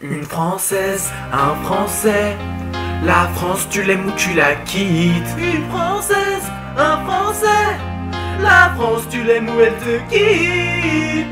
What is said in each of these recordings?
Une Française, un Français, la France tu l'aimes ou tu la quittes. Une Française, un Français, la France tu l'aimes ou elle te quitte.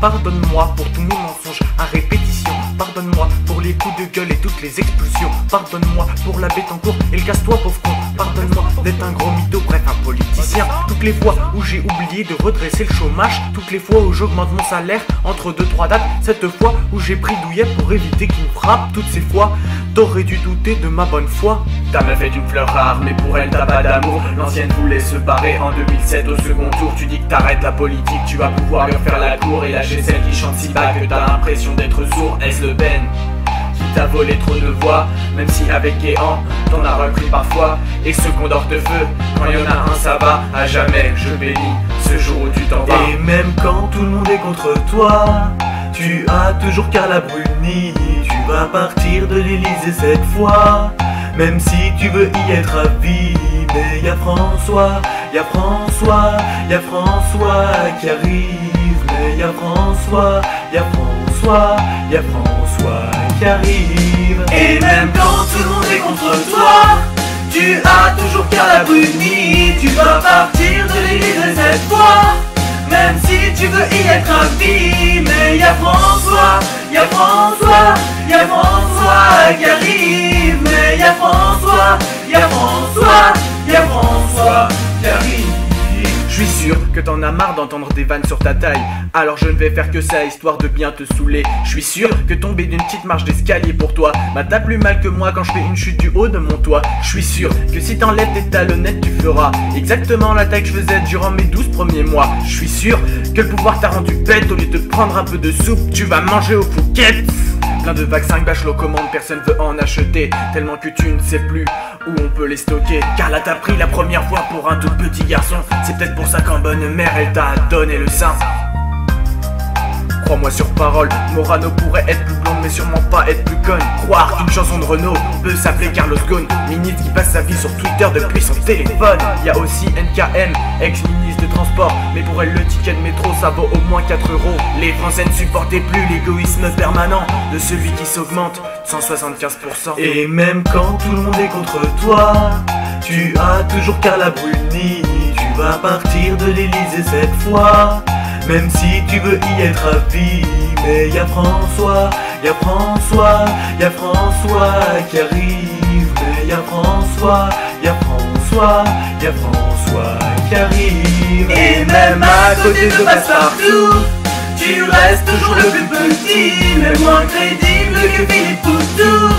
Pardonne-moi pour tous mes mensonges à répétition. Pardonne-moi pour les coups de gueule et toutes les expulsions. Pardonne-moi pour la bête en cours et le casse-toi pauvre con. Pardonne-moi d'être un gros mytho, bref un politicien. Toutes les fois où j'ai oublié de redresser le chômage. Toutes les fois où j'augmente mon salaire entre 2-3 dates. Cette fois où j'ai pris douillet pour éviter qu'il me frappe. Toutes ces fois, t'aurais dû douter de ma bonne foi. Ta meuf est une fleur rare mais pour elle t'as pas d'amour. L'ancienne voulait se barrer en 2007 au second tour. Tu dis que t'arrêtes la politique, tu vas pouvoir lui faire la cour et lâcher celle qui chante si bas que t'as l'impression d'être sourd. Est-ce Le Pen qui t'a volé trop de voix? Même si avec Guéant t'en as repris parfois. Et ce condor de feu, quand y'en a un ça va. À jamais je bénis ce jour où tu t'en vas. Et même quand tout le monde est contre toi, tu as toujours Carla Bruni. Tu vas partir de l'Elysée cette fois, même si tu veux y être à vie. Mais y'a François, y'a François, y'a François qui arrive. Mais y'a François, y'a François, y'a François qui arrive. Et même quand tout le monde est contre toi, tu as toujours Carla Bruni. Tu vas partir de l'Elysée cette fois, même si tu veux y être à vie. Mais y'a François, y'a François, y'a François qui arrive. Mais y'a François, y'a François, y'a François qui arrive. Je suis sûr que t'en as marre d'entendre des vannes sur ta taille, alors je ne vais faire que ça histoire de bien te saouler. Je suis sûr que tomber d'une petite marche d'escalier pour toi t'as plus mal que moi quand je fais une chute du haut de mon toit. Je suis sûr que si t'enlèves tes talonnettes tu feras exactement la taille que je faisais durant mes 12 premiers mois. Je suis sûr que le pouvoir t'a rendu bête, au lieu de prendre un peu de soupe tu vas manger aux Phuket. Plein de vaccins que Bachelot commande, personne veut en acheter, tellement que tu ne sais plus où on peut les stocker. Car là t'as pris la première fois pour un tout petit garçon. C'est peut-être pour ça qu'en bonne mère elle t'a donné le sein. Crois-moi sur parole, Morano pourrait être plus blonde mais sûrement pas être plus conne. Croire qu'une chanson de Renaud peut s'appeler Carlos Ghosn. Ministre qui passe sa vie sur Twitter depuis son téléphone. Y a aussi NKM, ex-ministre de transport, mais pour elle le ticket de métro ça vaut au moins 4 €. Les Français ne supportaient plus l'égoïsme permanent de celui qui s'augmente 175%. Et même quand tout le monde est contre toi, tu as toujours Carla Bruni. Tu vas partir de l'Elysée cette fois, même si tu veux y être à vie. Mais y'a François, y'a François, y'a François qui arrive. Mais y'a François, y'a François, y'a François qui arrive. Et même à côté de Passepartout, tu restes toujours le plus petit, mais moins crédible que Philippe Poutou.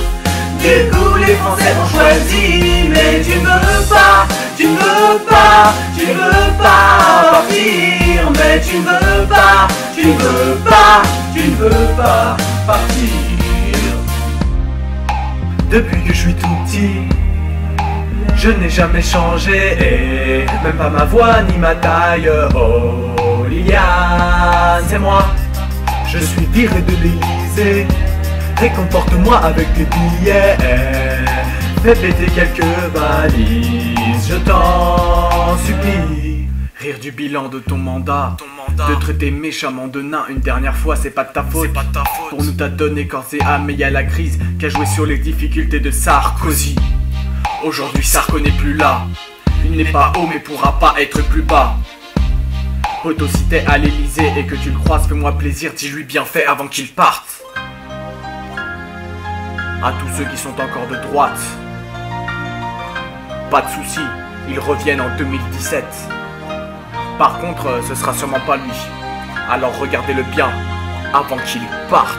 Du coup les Français ont choisi, mais tu ne veux pas, tu ne veux pas, tu ne veux pas partir. Mais tu ne veux pas, tu ne veux pas, tu ne veux pas partir. Depuis que je suis tout petit, je n'ai jamais changé, et même pas ma voix ni ma taille. Oh Liliane, c'est moi, je suis viré de l'Elysée. Réconforte-moi avec tes billets, fais péter quelques valises, je t'en supplie. Rire du bilan de ton mandat, de traiter méchamment de nain une dernière fois, c'est pas de ta faute. Pour nous t'as donné corps et âme, mais y'a la crise qui a joué sur les difficultés de Sarkozy. Aujourd'hui Sarko n'est plus là, il n'est pas haut mais pourra pas être plus bas. Poto si t'es à l'Elysée et que tu le croises, fais-moi plaisir, dis-lui bien fait avant qu'il parte. À tous ceux qui sont encore de droite, pas de soucis, ils reviennent en 2017. Par contre, ce sera sûrement pas lui. Alors regardez-le bien avant qu'il parte.